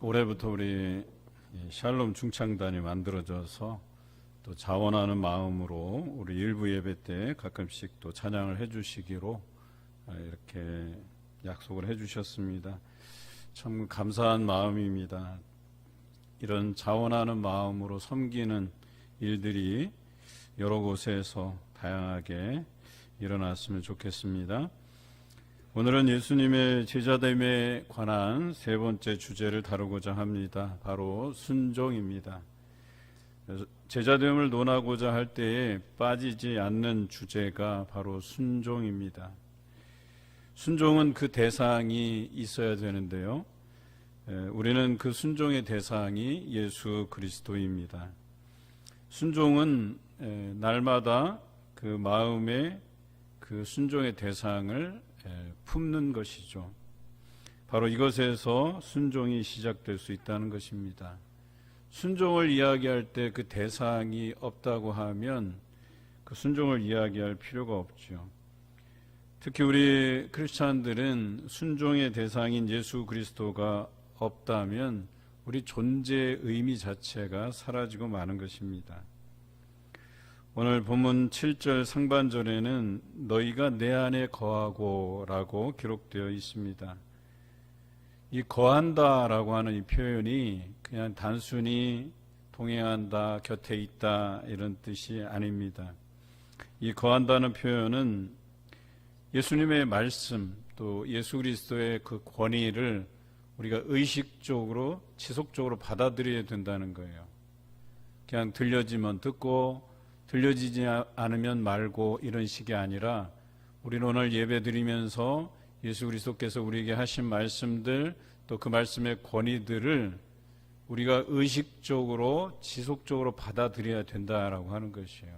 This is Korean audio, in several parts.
올해부터 우리 샬롬 중창단이 만들어져서 또 자원하는 마음으로 우리 일부 예배 때 가끔씩 또 찬양을 해주시기로 이렇게 약속을 해주셨습니다. 참 감사한 마음입니다. 이런 자원하는 마음으로 섬기는 일들이 여러 곳에서 다양하게 일어났으면 좋겠습니다. 오늘은 예수님의 제자됨에 관한 세 번째 주제를 다루고자 합니다. 바로 순종입니다. 제자됨을 논하고자 할 때에 빠지지 않는 주제가 바로 순종입니다. 순종은 그 대상이 있어야 되는데요. 우리는 그 순종의 대상이 예수 그리스도입니다. 순종은 날마다 그 마음에 그 순종의 대상을 품는 것이죠. 바로 이것에서 순종이 시작될 수 있다는 것입니다. 순종을 이야기할 때 그 대상이 없다고 하면 그 순종을 이야기할 필요가 없죠. 특히 우리 크리스찬들은 순종의 대상인 예수 그리스도가 없다면 우리 존재의 의미 자체가 사라지고 마는 것입니다. 오늘 본문 7절 상반절에는 너희가 내 안에 거하고 라고 기록되어 있습니다. 이 거한다 라고 하는 이 표현이 그냥 단순히 동행한다, 곁에 있다 이런 뜻이 아닙니다. 이 거한다는 표현은 예수님의 말씀 또 예수 그리스도의 그 권위를 우리가 의식적으로 지속적으로 받아들여야 된다는 거예요. 그냥 들려지면 듣고 들려지지 않으면 말고 이런 식이 아니라 우리는 오늘 예배 드리면서 예수 그리스도께서 우리에게 하신 말씀들 또 그 말씀의 권위들을 우리가 의식적으로 지속적으로 받아들여야 된다라고 하는 것이에요.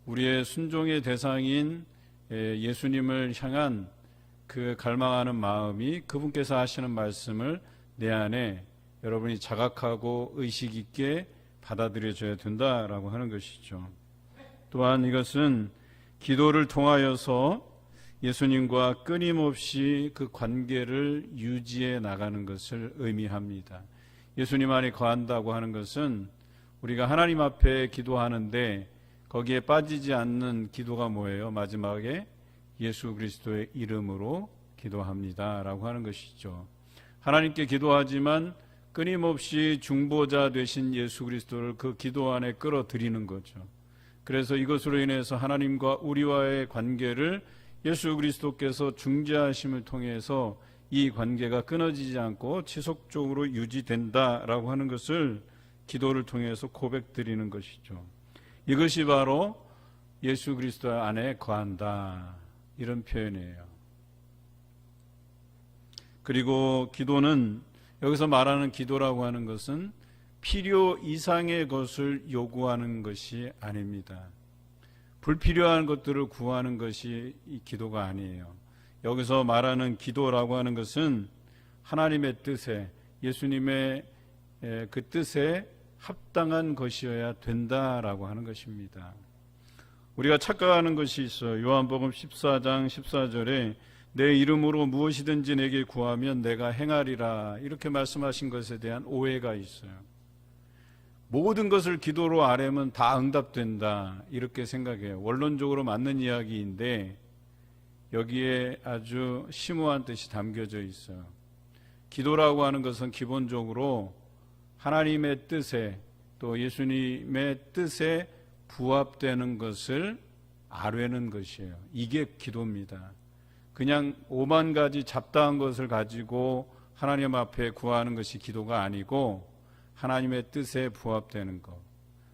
우리의 순종의 대상인 예수님을 향한 그 갈망하는 마음이 그분께서 하시는 말씀을 내 안에 여러분이 자각하고 의식 있게 받아들여져야 된다라고 하는 것이죠. 또한 이것은 기도를 통하여서 예수님과 끊임없이 그 관계를 유지해 나가는 것을 의미합니다. 예수님 안에 거한다고 하는 것은 우리가 하나님 앞에 기도하는데 거기에 빠지지 않는 기도가 뭐예요? 마지막에 예수 그리스도의 이름으로 기도합니다 라고 하는 것이죠. 하나님께 기도하지만 끊임없이 중보자 되신 예수 그리스도를 그 기도 안에 끌어들이는 거죠. 그래서 이것으로 인해서 하나님과 우리와의 관계를 예수 그리스도께서 중재하심을 통해서 이 관계가 끊어지지 않고 지속적으로 유지된다라고 하는 것을 기도를 통해서 고백드리는 것이죠. 이것이 바로 예수 그리스도 안에 거한다 이런 표현이에요. 그리고 기도는 여기서 말하는 기도라고 하는 것은 필요 이상의 것을 요구하는 것이 아닙니다. 불필요한 것들을 구하는 것이 이 기도가 아니에요. 여기서 말하는 기도라고 하는 것은 하나님의 뜻에 예수님의 그 뜻에 합당한 것이어야 된다라고 하는 것입니다. 우리가 착각하는 것이 있어요. 요한복음 14장 14절에 내 이름으로 무엇이든지 내게 구하면 내가 행하리라 이렇게 말씀하신 것에 대한 오해가 있어요. 모든 것을 기도로 아뢰면 다 응답된다 이렇게 생각해요. 원론적으로 맞는 이야기인데 여기에 아주 심오한 뜻이 담겨져 있어요. 기도라고 하는 것은 기본적으로 하나님의 뜻에 또 예수님의 뜻에 부합되는 것을 아뢰는 것이에요. 이게 기도입니다. 그냥 오만 가지 잡다한 것을 가지고 하나님 앞에 구하는 것이 기도가 아니고 하나님의 뜻에 부합되는 것,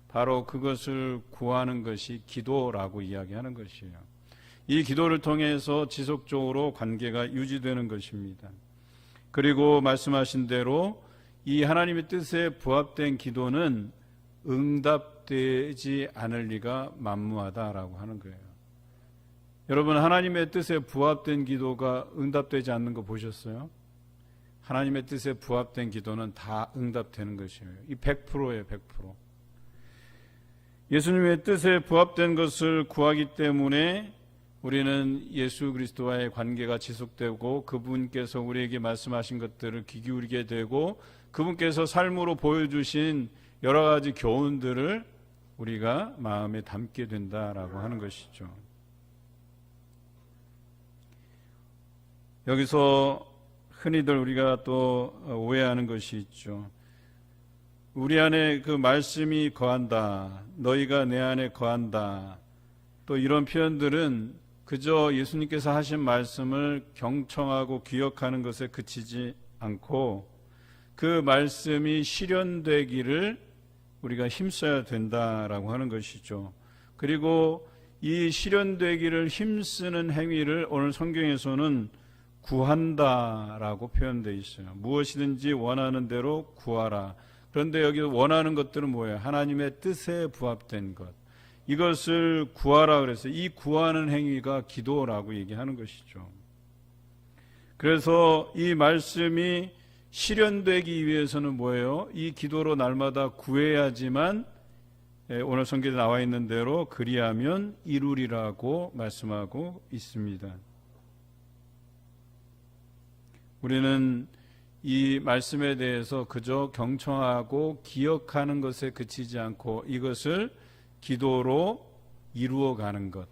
바로 그것을 구하는 것이 기도라고 이야기하는 것이에요. 이 기도를 통해서 지속적으로 관계가 유지되는 것입니다. 그리고 말씀하신 대로 이 하나님의 뜻에 부합된 기도는 응답되지 않을 리가 만무하다라고 하는 거예요. 여러분, 하나님의 뜻에 부합된 기도가 응답되지 않는 거 보셨어요? 하나님의 뜻에 부합된 기도는 다 응답되는 것이에요. 이 100%예요, 100%. 예수님의 뜻에 부합된 것을 구하기 때문에 우리는 예수 그리스도와의 관계가 지속되고 그분께서 우리에게 말씀하신 것들을 귀 기울이게 되고 그분께서 삶으로 보여주신 여러 가지 교훈들을 우리가 마음에 담게 된다라고 하는 것이죠. 여기서 흔히들 우리가 또 오해하는 것이 있죠. 우리 안에 그 말씀이 거한다, 너희가 내 안에 거한다, 또 이런 표현들은 그저 예수님께서 하신 말씀을 경청하고 기억하는 것에 그치지 않고 그 말씀이 실현되기를 우리가 힘써야 된다라고 하는 것이죠. 그리고 이 실현되기를 힘쓰는 행위를 오늘 성경에서는 구한다라고 표현되어 있어요. 무엇이든지 원하는 대로 구하라. 그런데 여기 원하는 것들은 뭐예요? 하나님의 뜻에 부합된 것. 이것을 구하라 그래서 이 구하는 행위가 기도라고 얘기하는 것이죠. 그래서 이 말씀이 실현되기 위해서는 뭐예요? 이 기도로 날마다 구해야지만 오늘 성경에 나와 있는 대로 그리하면 이루리라고 말씀하고 있습니다. 우리는 이 말씀에 대해서 그저 경청하고 기억하는 것에 그치지 않고 이것을 기도로 이루어가는 것,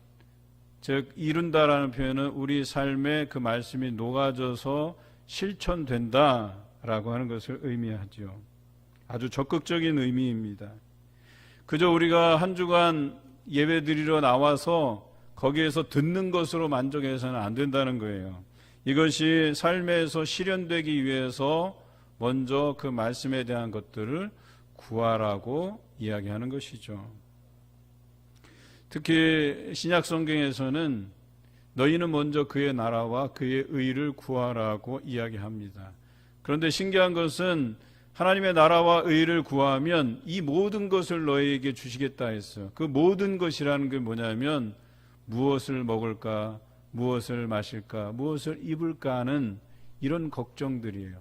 즉 이룬다라는 표현은 우리 삶에 그 말씀이 녹아져서 실천된다라고 하는 것을 의미하죠. 아주 적극적인 의미입니다. 그저 우리가 한 주간 예배드리러 나와서 거기에서 듣는 것으로 만족해서는 안 된다는 거예요. 이것이 삶에서 실현되기 위해서 먼저 그 말씀에 대한 것들을 구하라고 이야기하는 것이죠. 특히 신약 성경에서는 너희는 먼저 그의 나라와 그의 의를 구하라고 이야기합니다. 그런데 신기한 것은 하나님의 나라와 의를 구하면 이 모든 것을 너희에게 주시겠다 했어요. 그 모든 것이라는 게 뭐냐면 무엇을 먹을까, 무엇을 마실까, 무엇을 입을까 하는 이런 걱정들이에요.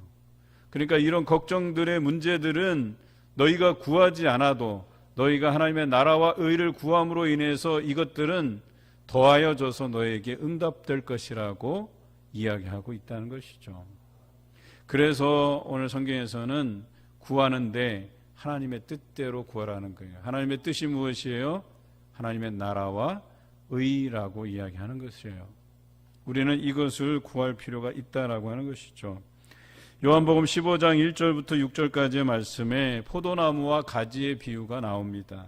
그러니까 이런 걱정들의 문제들은 너희가 구하지 않아도 너희가 하나님의 나라와 의를 구함으로 인해서 이것들은 더하여져서 너희에게 응답될 것이라고 이야기하고 있다는 것이죠. 그래서 오늘 성경에서는 구하는데 하나님의 뜻대로 구하라는 거예요. 하나님의 뜻이 무엇이에요? 하나님의 나라와 의라고 이야기하는 것이에요. 우리는 이것을 구할 필요가 있다라고 하는 것이죠. 요한복음 15장 1절부터 6절까지의 말씀에 포도나무와 가지의 비유가 나옵니다.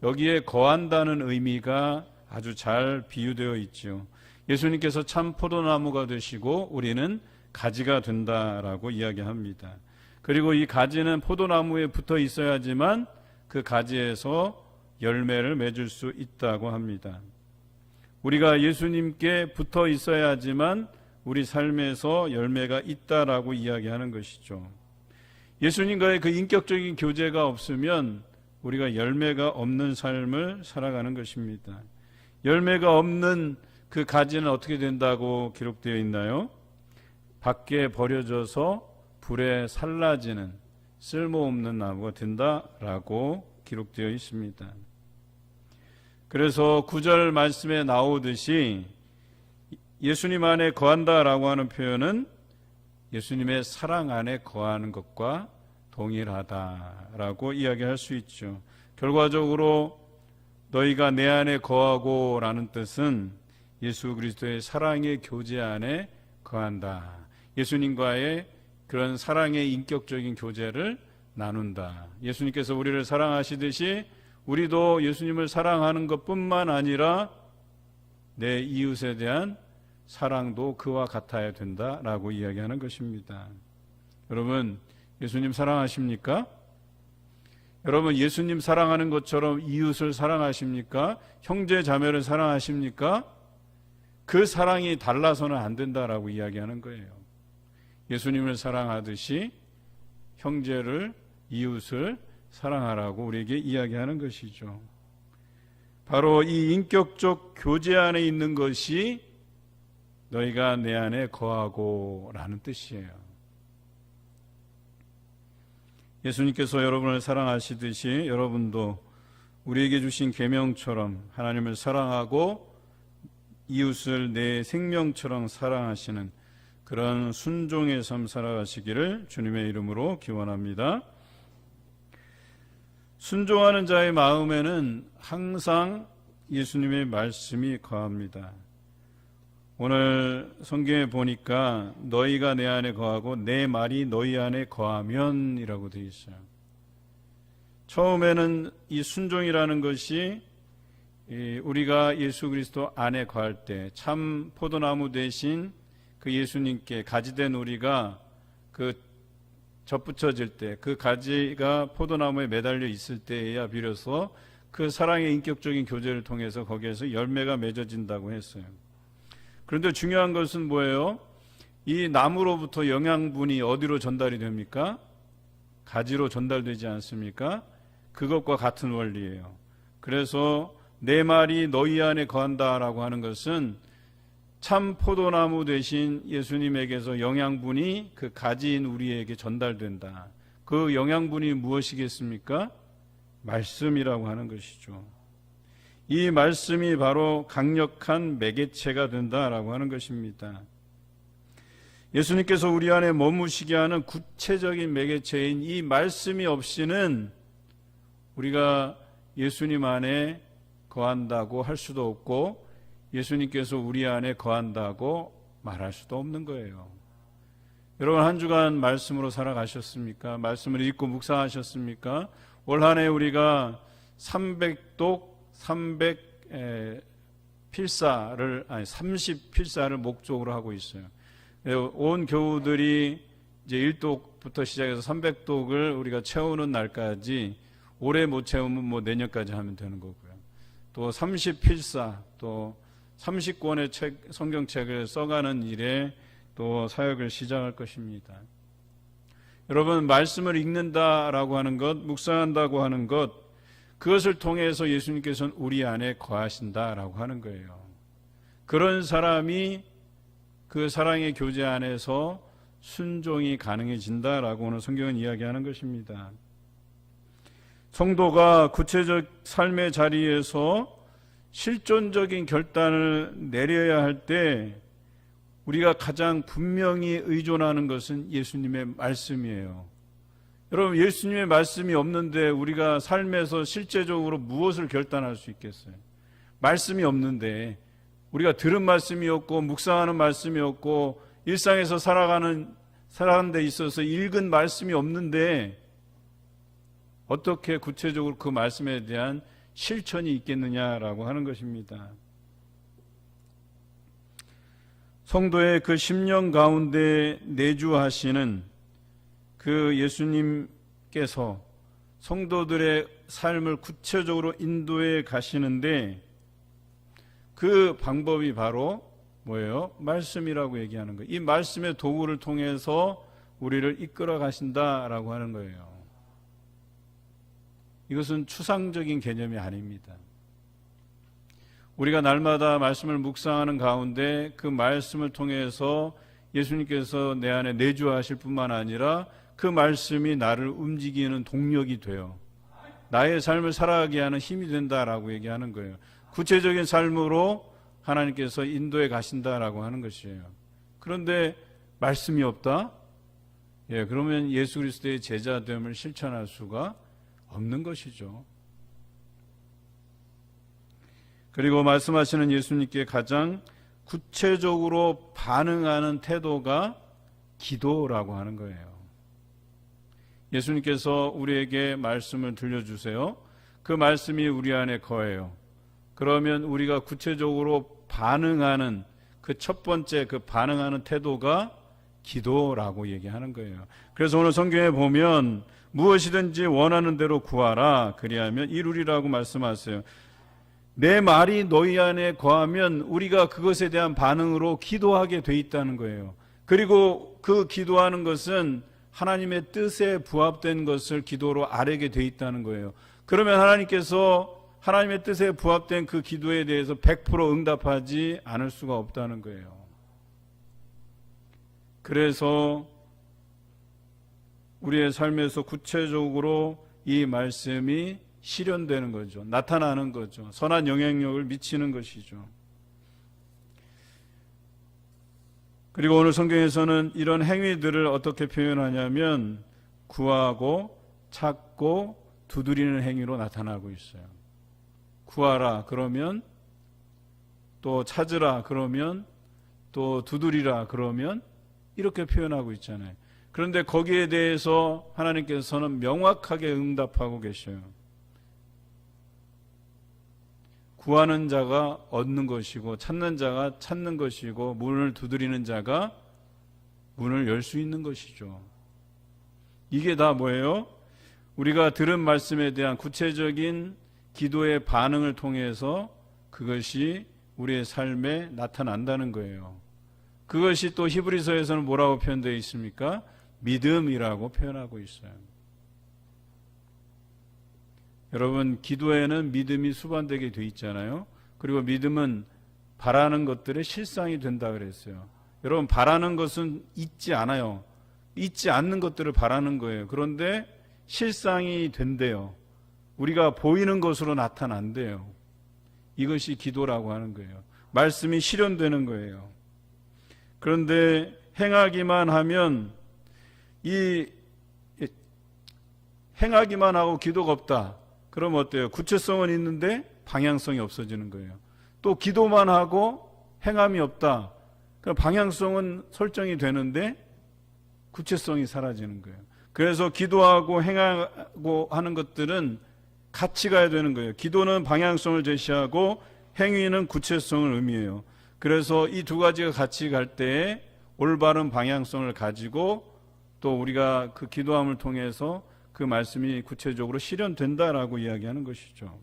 여기에 거한다는 의미가 아주 잘 비유되어 있죠. 예수님께서 참 포도나무가 되시고 우리는 가지가 된다라고 이야기합니다. 그리고 이 가지는 포도나무에 붙어 있어야지만 그 가지에서 열매를 맺을 수 있다고 합니다. 우리가 예수님께 붙어 있어야지만 우리 삶에서 열매가 있다라고 이야기하는 것이죠. 예수님과의 그 인격적인 교제가 없으면 우리가 열매가 없는 삶을 살아가는 것입니다. 열매가 없는 그 가지는 어떻게 된다고 기록되어 있나요? 밖에 버려져서 불에 살라지는 쓸모없는 나무가 된다라고 기록되어 있습니다. 그래서 9절 말씀에 나오듯이 예수님 안에 거한다라고 하는 표현은 예수님의 사랑 안에 거하는 것과 동일하다라고 이야기할 수 있죠. 결과적으로 너희가 내 안에 거하고 라는 뜻은 예수 그리스도의 사랑의 교제 안에 거한다. 예수님과의 그런 사랑의 인격적인 교제를 나눈다. 예수님께서 우리를 사랑하시듯이 우리도 예수님을 사랑하는 것뿐만 아니라 내 이웃에 대한 사랑도 그와 같아야 된다라고 이야기하는 것입니다. 여러분, 예수님 사랑하십니까? 여러분, 예수님 사랑하는 것처럼 이웃을 사랑하십니까? 형제 자매를 사랑하십니까? 그 사랑이 달라서는 안 된다라고 이야기하는 거예요. 예수님을 사랑하듯이 형제를, 이웃을 사랑하라고 우리에게 이야기하는 것이죠. 바로 이 인격적 교제 안에 있는 것이 너희가 내 안에 거하고 라는 뜻이에요. 예수님께서 여러분을 사랑하시듯이 여러분도 우리에게 주신 계명처럼 하나님을 사랑하고 이웃을 내 생명처럼 사랑하시는 그런 순종의 삶 살아가시기를 주님의 이름으로 기원합니다. 순종하는 자의 마음에는 항상 예수님의 말씀이 거합니다. 오늘 성경에 보니까 너희가 내 안에 거하고 내 말이 너희 안에 거하면 이라고 되어 있어요. 처음에는 이 순종이라는 것이 우리가 예수 그리스도 안에 거할 때 참 포도나무 대신 그 예수님께 가지된 우리가 그 접붙여질 때 그 가지가 포도나무에 매달려 있을 때에야 비로소 그 사랑의 인격적인 교제를 통해서 거기에서 열매가 맺어진다고 했어요. 그런데 중요한 것은 뭐예요? 이 나무로부터 영양분이 어디로 전달이 됩니까? 가지로 전달되지 않습니까? 그것과 같은 원리예요. 그래서 내 말이 너희 안에 거한다라고 하는 것은 참 포도나무 대신 예수님에게서 영양분이 그 가지인 우리에게 전달된다. 그 영양분이 무엇이겠습니까? 말씀이라고 하는 것이죠. 이 말씀이 바로 강력한 매개체가 된다라고 하는 것입니다. 예수님께서 우리 안에 머무시게 하는 구체적인 매개체인 이 말씀이 없이는 우리가 예수님 안에 거한다고 할 수도 없고 예수님께서 우리 안에 거한다고 말할 수도 없는 거예요. 여러분 한 주간 말씀으로 살아가셨습니까? 말씀을 읽고 묵상하셨습니까? 올 한 해 우리가 30필사를 목적으로 하고 있어요. 온 교우들이 이제 1독부터 시작해서 300독을 우리가 채우는 날까지 올해 못 채우면 뭐 내년까지 하면 되는 거고요. 또 30필사 또 30권의 성경책을 써가는 일에 또 사역을 시작할 것입니다. 여러분 말씀을 읽는다라고 하는 것, 묵상한다고 하는 것, 그것을 통해서 예수님께서는 우리 안에 거하신다라고 하는 거예요. 그런 사람이 그 사랑의 교제 안에서 순종이 가능해진다라고 오늘 성경은 이야기하는 것입니다. 성도가 구체적 삶의 자리에서 실존적인 결단을 내려야 할 때 우리가 가장 분명히 의존하는 것은 예수님의 말씀이에요. 여러분 예수님의 말씀이 없는데 우리가 삶에서 실제적으로 무엇을 결단할 수 있겠어요? 말씀이 없는데 우리가 들은 말씀이 없고 묵상하는 말씀이 없고 일상에서 살아가는 데 있어서 읽은 말씀이 없는데 어떻게 구체적으로 그 말씀에 대한 실천이 있겠느냐라고 하는 것입니다. 성도의 그 심령 가운데 내주하시는 그 예수님께서 성도들의 삶을 구체적으로 인도해 가시는데 그 방법이 바로 뭐예요? 말씀이라고 얘기하는 거예요. 이 말씀의 도구를 통해서 우리를 이끌어 가신다라고 하는 거예요. 이것은 추상적인 개념이 아닙니다. 우리가 날마다 말씀을 묵상하는 가운데 그 말씀을 통해서 예수님께서 내 안에 내주하실 뿐만 아니라 그 말씀이 나를 움직이는 동력이 돼요. 나의 삶을 살아가게 하는 힘이 된다라고 얘기하는 거예요. 구체적인 삶으로 하나님께서 인도해 가신다라고 하는 것이에요. 그런데 말씀이 없다? 그러면 예수 그리스도의 제자됨을 실천할 수가 없는 것이죠. 그리고 말씀하시는 예수님께 가장 구체적으로 반응하는 태도가 기도라고 하는 거예요. 예수님께서 우리에게 말씀을 들려주세요. 그 말씀이 우리 안에 거해요. 그러면 우리가 구체적으로 반응하는 그 첫 번째 그 반응하는 태도가 기도라고 얘기하는 거예요. 그래서 오늘 성경에 보면 무엇이든지 원하는 대로 구하라 그리하면 이루리라고 말씀하세요. 내 말이 너희 안에 거하면 우리가 그것에 대한 반응으로 기도하게 돼 있다는 거예요. 그리고 그 기도하는 것은 하나님의 뜻에 부합된 것을 기도로 아뢰게 돼 있다는 거예요. 그러면 하나님께서 하나님의 뜻에 부합된 그 기도에 대해서 100% 응답하지 않을 수가 없다는 거예요. 그래서 우리의 삶에서 구체적으로 이 말씀이 실현되는 거죠. 나타나는 거죠. 선한 영향력을 미치는 것이죠. 그리고 오늘 성경에서는 이런 행위들을 어떻게 표현하냐면 구하고 찾고 두드리는 행위로 나타나고 있어요. 구하라 그러면, 또 찾으라 그러면, 또 두드리라 그러면, 이렇게 표현하고 있잖아요. 그런데 거기에 대해서 하나님께서는 명확하게 응답하고 계셔요. 구하는 자가 얻는 것이고 찾는 자가 찾는 것이고 문을 두드리는 자가 문을 열 수 있는 것이죠. 이게 다 뭐예요? 우리가 들은 말씀에 대한 구체적인 기도의 반응을 통해서 그것이 우리의 삶에 나타난다는 거예요. 그것이 또 히브리서에서는 뭐라고 표현되어 있습니까? 믿음이라고 표현하고 있어요. 여러분, 기도에는 믿음이 수반되게 돼 있잖아요. 그리고 믿음은 바라는 것들의 실상이 된다 그랬어요. 여러분, 바라는 것은 있지 않아요. 있지 않는 것들을 바라는 거예요. 그런데 실상이 된대요. 우리가 보이는 것으로 나타난대요. 이것이 기도라고 하는 거예요. 말씀이 실현되는 거예요. 그런데 행하기만 하면, 행하기만 하고 기도가 없다. 그럼 어때요? 구체성은 있는데 방향성이 없어지는 거예요. 또 기도만 하고 행함이 없다. 그럼 방향성은 설정이 되는데 구체성이 사라지는 거예요. 그래서 기도하고 행하고 하는 것들은 같이 가야 되는 거예요. 기도는 방향성을 제시하고 행위는 구체성을 의미해요. 그래서 이 두 가지가 같이 갈 때에 올바른 방향성을 가지고 또 우리가 그 기도함을 통해서 그 말씀이 구체적으로 실현된다라고 이야기하는 것이죠.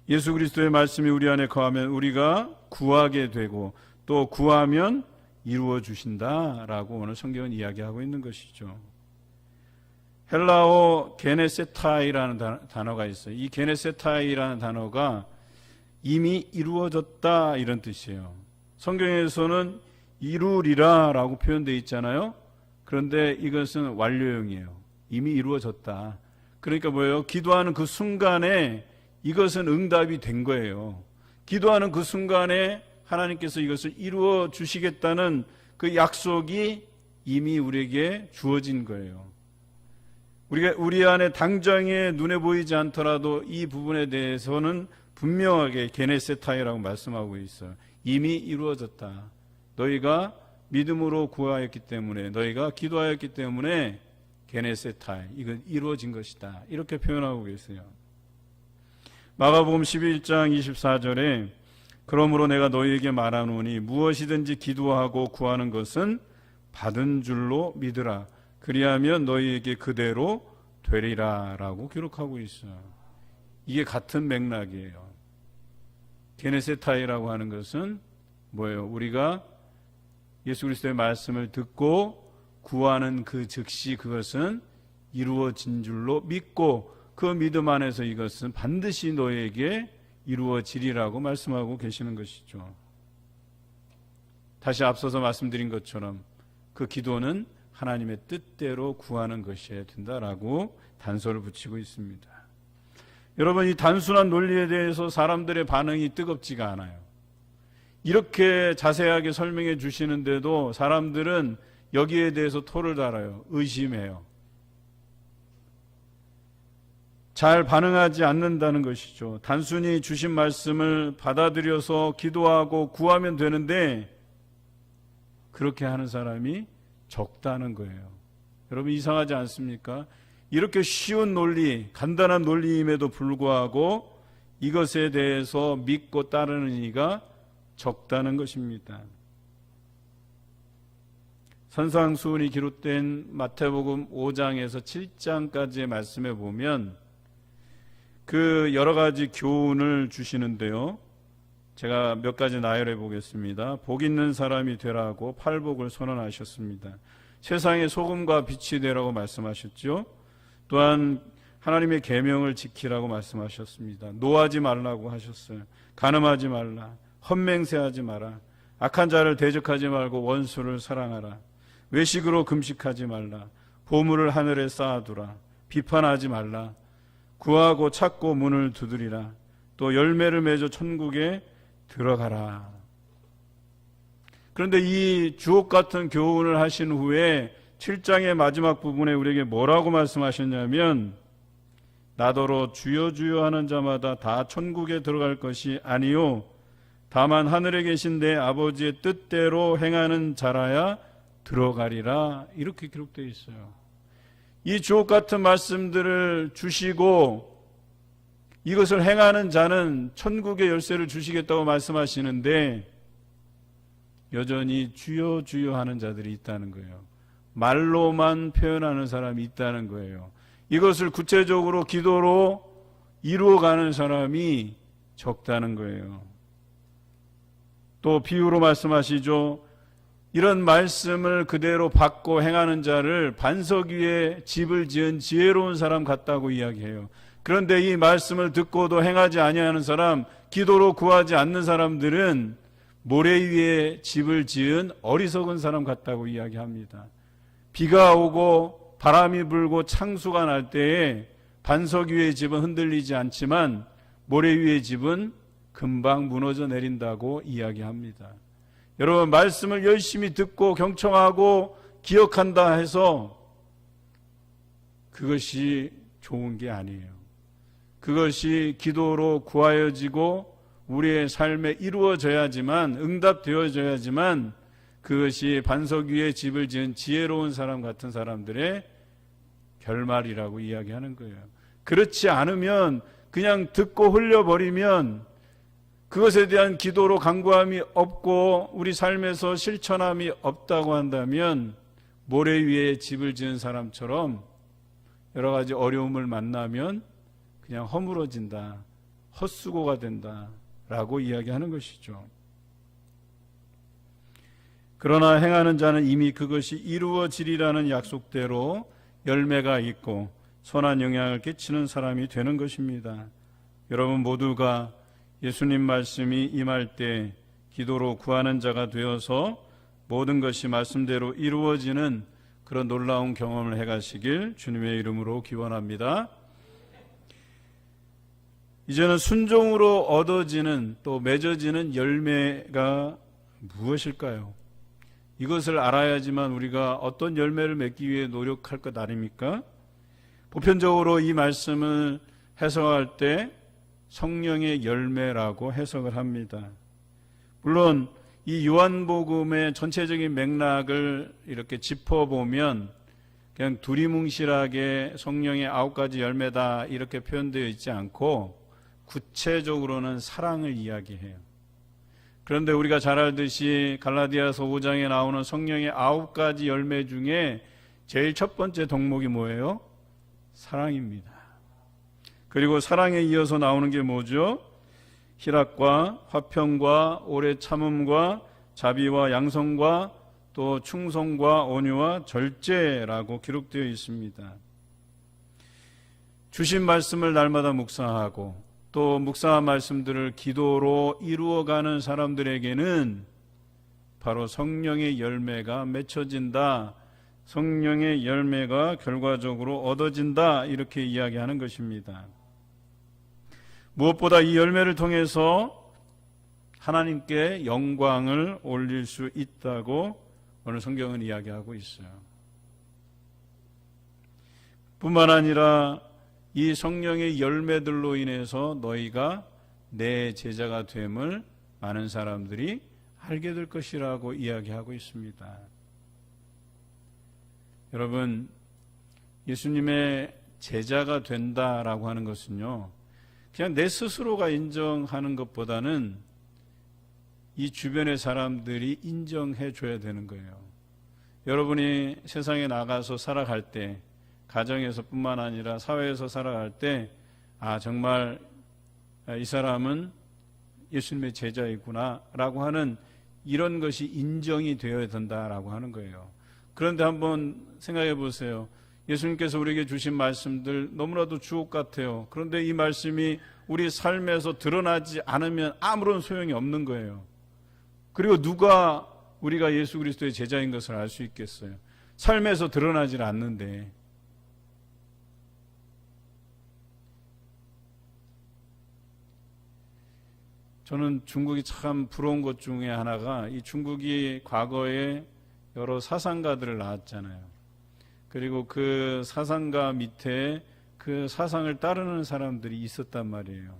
예수 그리스도의 말씀이 우리 안에 거하면 우리가 구하게 되고 또 구하면 이루어 주신다라고 오늘 성경은 이야기하고 있는 것이죠. 헬라어 게네세타이라는 단어가 있어요. 이 게네세타이라는 단어가 이미 이루어졌다 이런 뜻이에요. 성경에서는 이루리라라고 표현되어 있잖아요. 그런데 이것은 완료형이에요. 이미 이루어졌다. 그러니까 뭐예요? 기도하는 그 순간에 이것은 응답이 된 거예요. 기도하는 그 순간에 하나님께서 이것을 이루어 주시겠다는 그 약속이 이미 우리에게 주어진 거예요. 우리 안에 당장에 눈에 보이지 않더라도 이 부분에 대해서는 분명하게 게네세타이라고 말씀하고 있어요. 이미 이루어졌다. 너희가 믿음으로 구하였기 때문에, 너희가 기도하였기 때문에 게네세타이, 이건 이루어진 것이다. 이렇게 표현하고 계세요. 마가복음 11장 24절에 그러므로 내가 너희에게 말하노니 무엇이든지 기도하고 구하는 것은 받은 줄로 믿으라. 그리하면 너희에게 그대로 되리라 라고 기록하고 있어요. 이게 같은 맥락이에요. 게네세타이라고 하는 것은 뭐예요? 우리가 예수 그리스도의 말씀을 듣고 구하는 그 즉시 그것은 이루어진 줄로 믿고 그 믿음 안에서 이것은 반드시 너에게 이루어지리라고 말씀하고 계시는 것이죠. 다시 앞서서 말씀드린 것처럼 그 기도는 하나님의 뜻대로 구하는 것이어야 된다라고 단서를 붙이고 있습니다. 여러분, 이 단순한 논리에 대해서 사람들의 반응이 뜨겁지가 않아요. 이렇게 자세하게 설명해 주시는데도 사람들은 여기에 대해서 토를 달아요. 의심해요. 잘 반응하지 않는다는 것이죠. 단순히 주신 말씀을 받아들여서 기도하고 구하면 되는데 그렇게 하는 사람이 적다는 거예요. 여러분, 이상하지 않습니까? 이렇게 쉬운 논리, 간단한 논리임에도 불구하고 이것에 대해서 믿고 따르는 이가 적다는 것입니다. 선상수훈이 기록된 마태복음 5장에서 7장까지의 말씀에 보면 그 여러 가지 교훈을 주시는데요. 제가 몇 가지 나열해 보겠습니다. 복 있는 사람이 되라고 팔복을 선언하셨습니다. 세상의 소금과 빛이 되라고 말씀하셨죠. 또한 하나님의 계명을 지키라고 말씀하셨습니다. 노하지 말라고 하셨어요. 간음하지 말라. 헛맹세하지 마라. 악한 자를 대적하지 말고 원수를 사랑하라. 외식으로 금식하지 말라. 보물을 하늘에 쌓아두라. 비판하지 말라. 구하고 찾고 문을 두드리라. 또 열매를 맺어 천국에 들어가라. 그런데 이 주옥 같은 교훈을 하신 후에 7장의 마지막 부분에 우리에게 뭐라고 말씀하셨냐면, 나더러 주여 주여 하는 자마다 다 천국에 들어갈 것이 아니요 다만 하늘에 계신 내 아버지의 뜻대로 행하는 자라야 들어가리라. 이렇게 기록되어 있어요. 이 주옥 같은 말씀들을 주시고 이것을 행하는 자는 천국의 열쇠를 주시겠다고 말씀하시는데, 여전히 주여 주여 하는 자들이 있다는 거예요. 말로만 표현하는 사람이 있다는 거예요. 이것을 구체적으로 기도로 이루어가는 사람이 적다는 거예요. 또 비유로 말씀하시죠. 이런 말씀을 그대로 받고 행하는 자를 반석 위에 집을 지은 지혜로운 사람 같다고 이야기해요. 그런데 이 말씀을 듣고도 행하지 아니하는 사람, 기도로 구하지 않는 사람들은 모래 위에 집을 지은 어리석은 사람 같다고 이야기합니다. 비가 오고 바람이 불고 창수가 날 때에 반석 위의 집은 흔들리지 않지만 모래 위의 집은 금방 무너져 내린다고 이야기합니다. 여러분, 말씀을 열심히 듣고 경청하고 기억한다 해서 그것이 좋은 게 아니에요. 그것이 기도로 구하여지고 우리의 삶에 이루어져야지만, 응답되어져야지만 그것이 반석 위에 집을 지은 지혜로운 사람 같은 사람들의 결말이라고 이야기하는 거예요. 그렇지 않으면, 그냥 듣고 흘려버리면 그것에 대한 기도로 간구함이 없고 우리 삶에서 실천함이 없다고 한다면 모래 위에 집을 지은 사람처럼 여러 가지 어려움을 만나면 그냥 허물어진다, 헛수고가 된다 라고 이야기하는 것이죠. 그러나 행하는 자는 이미 그것이 이루어지리라는 약속대로 열매가 있고 선한 영향을 끼치는 사람이 되는 것입니다. 여러분 모두가 예수님 말씀이 임할 때 기도로 구하는 자가 되어서 모든 것이 말씀대로 이루어지는 그런 놀라운 경험을 해가시길 주님의 이름으로 기원합니다. 이제는 순종으로 얻어지는, 또 맺어지는 열매가 무엇일까요? 이것을 알아야지만 우리가 어떤 열매를 맺기 위해 노력할 것 아닙니까? 보편적으로 이 말씀을 해석할 때 성령의 열매라고 해석을 합니다. 물론 이 요한복음의 전체적인 맥락을 이렇게 짚어보면 그냥 두리뭉실하게 성령의 9가지 열매다 이렇게 표현되어 있지 않고 구체적으로는 사랑을 이야기해요. 그런데 우리가 잘 알듯이 갈라디아서 5장에 나오는 성령의 9가지 열매 중에 제일 첫 번째 덕목이 뭐예요? 사랑입니다. 그리고 사랑에 이어서 나오는 게 뭐죠? 희락과 화평과 오래 참음과 자비와 양성과 또 충성과 온유와 절제라고 기록되어 있습니다. 주신 말씀을 날마다 묵상하고 또 묵상한 말씀들을 기도로 이루어가는 사람들에게는 바로 성령의 열매가 맺혀진다, 성령의 열매가 결과적으로 얻어진다, 이렇게 이야기하는 것입니다. 무엇보다 이 열매를 통해서 하나님께 영광을 올릴 수 있다고 오늘 성경은 이야기하고 있어요. 뿐만 아니라 이 성령의 열매들로 인해서 너희가 내 제자가 됨을 많은 사람들이 알게 될 것이라고 이야기하고 있습니다. 여러분, 예수님의 제자가 된다라고 하는 것은요, 그냥 내 스스로가 인정하는 것보다는 이 주변의 사람들이 인정해 줘야 되는 거예요. 여러분이 세상에 나가서 살아갈 때, 가정에서뿐만 아니라 사회에서 살아갈 때, 아, 정말 이 사람은 예수님의 제자이구나 라고 하는 이런 것이 인정이 되어야 된다라고 하는 거예요. 그런데 한번 생각해 보세요. 예수님께서 우리에게 주신 말씀들 너무나도 주옥 같아요. 그런데 이 말씀이 우리 삶에서 드러나지 않으면 아무런 소용이 없는 거예요. 그리고 누가 우리가 예수 그리스도의 제자인 것을 알 수 있겠어요? 삶에서 드러나질 않는데. 저는 중국이 참 부러운 것 중에 하나가 이 중국이 과거에 여러 사상가들을 낳았잖아요. 그리고 그 사상가 밑에 그 사상을 따르는 사람들이 있었단 말이에요.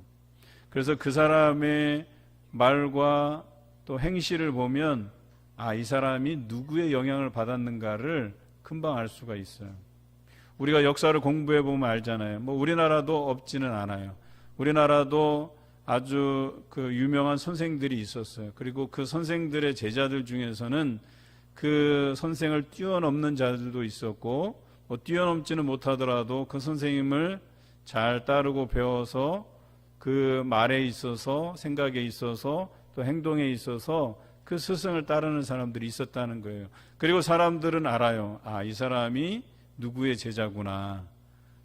그래서 그 사람의 말과 또 행실을 보면 이 사람이 누구의 영향을 받았는가를 금방 알 수가 있어요. 우리가 역사를 공부해 보면 알잖아요. 뭐 우리나라도 없지는 않아요. 우리나라도 아주 그 유명한 선생들이 있었어요. 그리고 그 선생들의 제자들 중에서는 그 선생을 뛰어넘는 자들도 있었고, 뭐 뛰어넘지는 못하더라도 그 선생님을 잘 따르고 배워서 그 말에 있어서, 생각에 있어서, 또 행동에 있어서 그 스승을 따르는 사람들이 있었다는 거예요. 그리고 사람들은 알아요. 이 사람이 누구의 제자구나,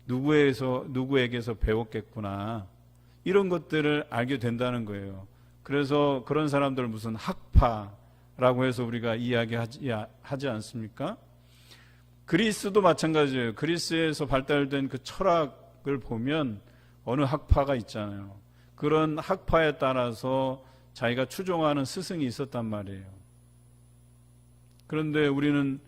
누구에게서 배웠겠구나, 이런 것들을 알게 된다는 거예요. 그래서 그런 사람들을 무슨 학파라고 해서 우리가 이야기하지 않습니까? 그리스도 마찬가지예요. 그리스에서 발달된 그 철학을 보면 어느 학파가 있잖아요. 그런 학파에 따라서 자기가 추종하는 스승이 있었단 말이에요. 그런데 우리는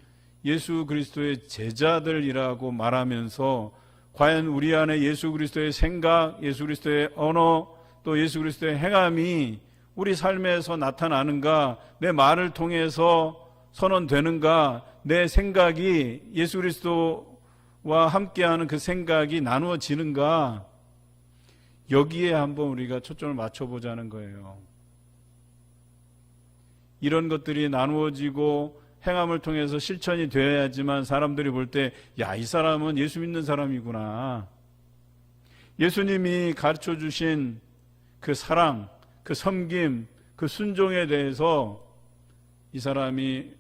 예수 그리스도의 제자들이라고 말하면서 과연 우리 안에 예수 그리스도의 생각, 예수 그리스도의 언어, 또 예수 그리스도의 행함이 우리 삶에서 나타나는가, 내 말을 통해서 선언되는가, 내 생각이 예수 그리스도와 함께하는 그 생각이 나누어지는가, 여기에 한번 우리가 초점을 맞춰보자는 거예요. 이런 것들이 나누어지고 행함을 통해서 실천이 되어야지만 사람들이 볼 때, 이 사람은 예수 믿는 사람이구나. 예수님이 가르쳐 주신 그 사랑, 그 섬김, 그 순종에 대해서 이 사람이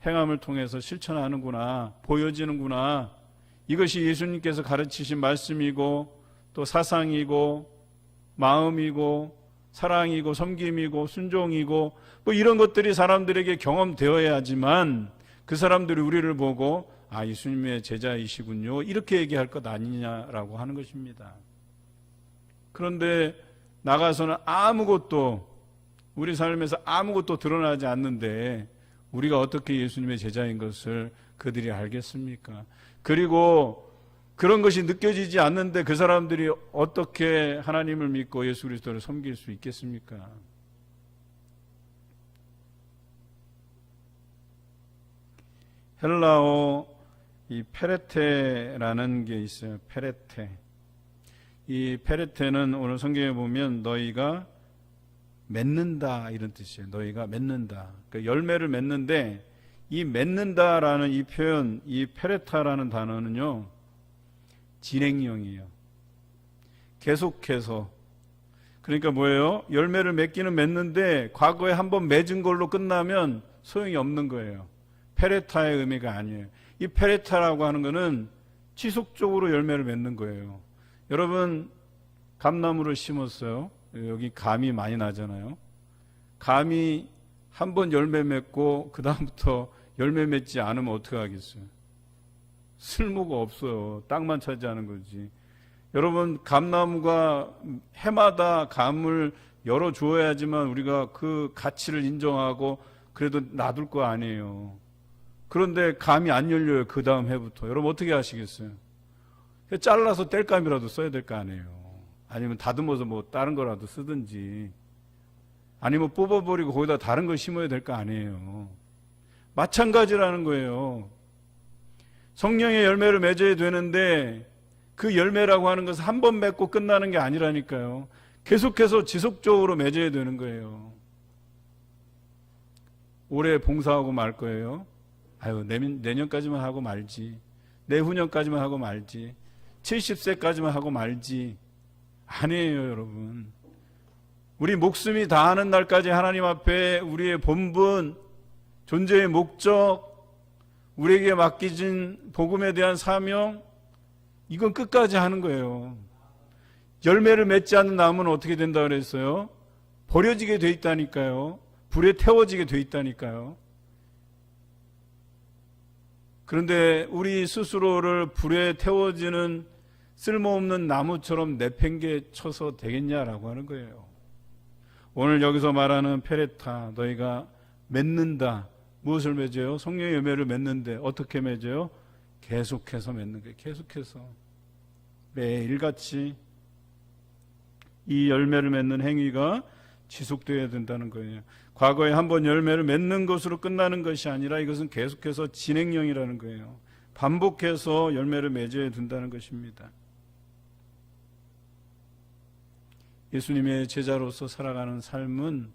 행함을 통해서 실천하는구나, 보여지는구나. 이것이 예수님께서 가르치신 말씀이고, 또 사상이고, 마음이고, 사랑이고, 섬김이고, 순종이고, 뭐 이런 것들이 사람들에게 경험되어야지만 그 사람들이 우리를 보고 예수님의 제자이시군요, 이렇게 얘기할 것 아니냐라고 하는 것입니다. 그런데 나가서는 아무것도, 우리 삶에서 아무것도 드러나지 않는데 우리가 어떻게 예수님의 제자인 것을 그들이 알겠습니까? 그리고 그런 것이 느껴지지 않는데 그 사람들이 어떻게 하나님을 믿고 예수 그리스도를 섬길 수 있겠습니까? 헬라어 이 페레테라는 게 있어요. 페레테. 이 페레테는 오늘 성경에 보면 너희가 맺는다, 이런 뜻이에요. 너희가 맺는다. 그러니까 열매를 맺는데, 이 맺는다라는 이 표현, 이 페레타라는 단어는요, 진행형이에요. 계속해서. 그러니까 뭐예요? 열매를 맺기는 맺는데 과거에 한번 맺은 걸로 끝나면 소용이 없는 거예요. 페레타의 의미가 아니에요. 이 페레타라고 하는 거는 지속적으로 열매를 맺는 거예요. 여러분, 감나무를 심었어요. 여기 감이 많이 나잖아요. 감이 한번 열매 맺고 그 다음부터 열매 맺지 않으면 어떻게 하겠어요? 쓸모가 없어요. 땅만 차지하는 거지. 여러분, 감나무가 해마다 감을 열어주어야지만 우리가 그 가치를 인정하고 그래도 놔둘 거 아니에요. 그런데 감이 안 열려요. 그 다음 해부터. 여러분 어떻게 하시겠어요? 잘라서 뗄감이라도 써야 될 거 아니에요. 아니면 다듬어서 뭐 다른 거라도 쓰든지, 아니면 뽑아버리고 거기다 다른 걸 심어야 될 거 아니에요. 마찬가지라는 거예요. 성령의 열매를 맺어야 되는데 그 열매라고 하는 것은 한 번 맺고 끝나는 게 아니라니까요. 계속해서 지속적으로 맺어야 되는 거예요. 올해 봉사하고 말 거예요. 내년까지만 하고 말지. 내후년까지만 하고 말지. 70세까지만 하고 말지. 아니에요, 여러분. 우리 목숨이 다하는 날까지 하나님 앞에 우리의 본분, 존재의 목적, 우리에게 맡기진 복음에 대한 사명, 이건 끝까지 하는 거예요. 열매를 맺지 않는 나무는 어떻게 된다 그랬어요? 버려지게 돼 있다니까요. 불에 태워지게 돼 있다니까요. 그런데 우리 스스로를 불에 태워지는 쓸모없는 나무처럼 내팽개쳐서 되겠냐라고 하는 거예요. 오늘 여기서 말하는 페레타, 너희가 맺는다. 무엇을 맺어요? 성령의 열매를 맺는데 어떻게 맺어요? 계속해서 맺는 거예요. 계속해서 매일같이 이 열매를 맺는 행위가 지속되어야 된다는 거예요. 과거에 한번 열매를 맺는 것으로 끝나는 것이 아니라 이것은 계속해서 진행형이라는 거예요. 반복해서 열매를 맺어야 된다는 것입니다. 예수님의 제자로서 살아가는 삶은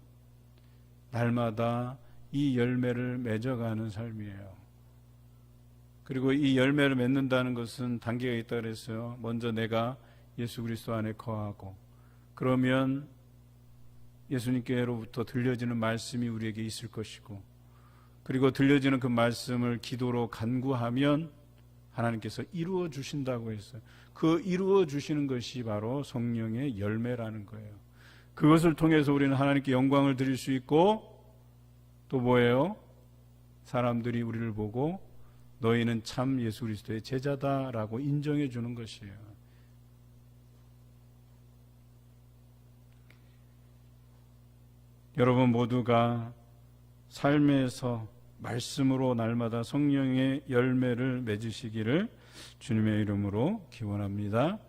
날마다 이 열매를 맺어가는 삶이에요. 그리고 이 열매를 맺는다는 것은 단계가 있다고 그랬어요. 먼저 내가 예수 그리스도 안에 거하고, 그러면 예수님께로부터 들려지는 말씀이 우리에게 있을 것이고, 그리고 들려지는 그 말씀을 기도로 간구하면 하나님께서 이루어 주신다고 했어요. 그 이루어 주시는 것이 바로 성령의 열매라는 거예요. 그것을 통해서 우리는 하나님께 영광을 드릴 수 있고, 또 뭐예요? 사람들이 우리를 보고 너희는 참 예수 그리스도의 제자다라고 인정해 주는 것이에요. 여러분 모두가 삶에서 말씀으로 날마다 성령의 열매를 맺으시기를 주님의 이름으로 기원합니다.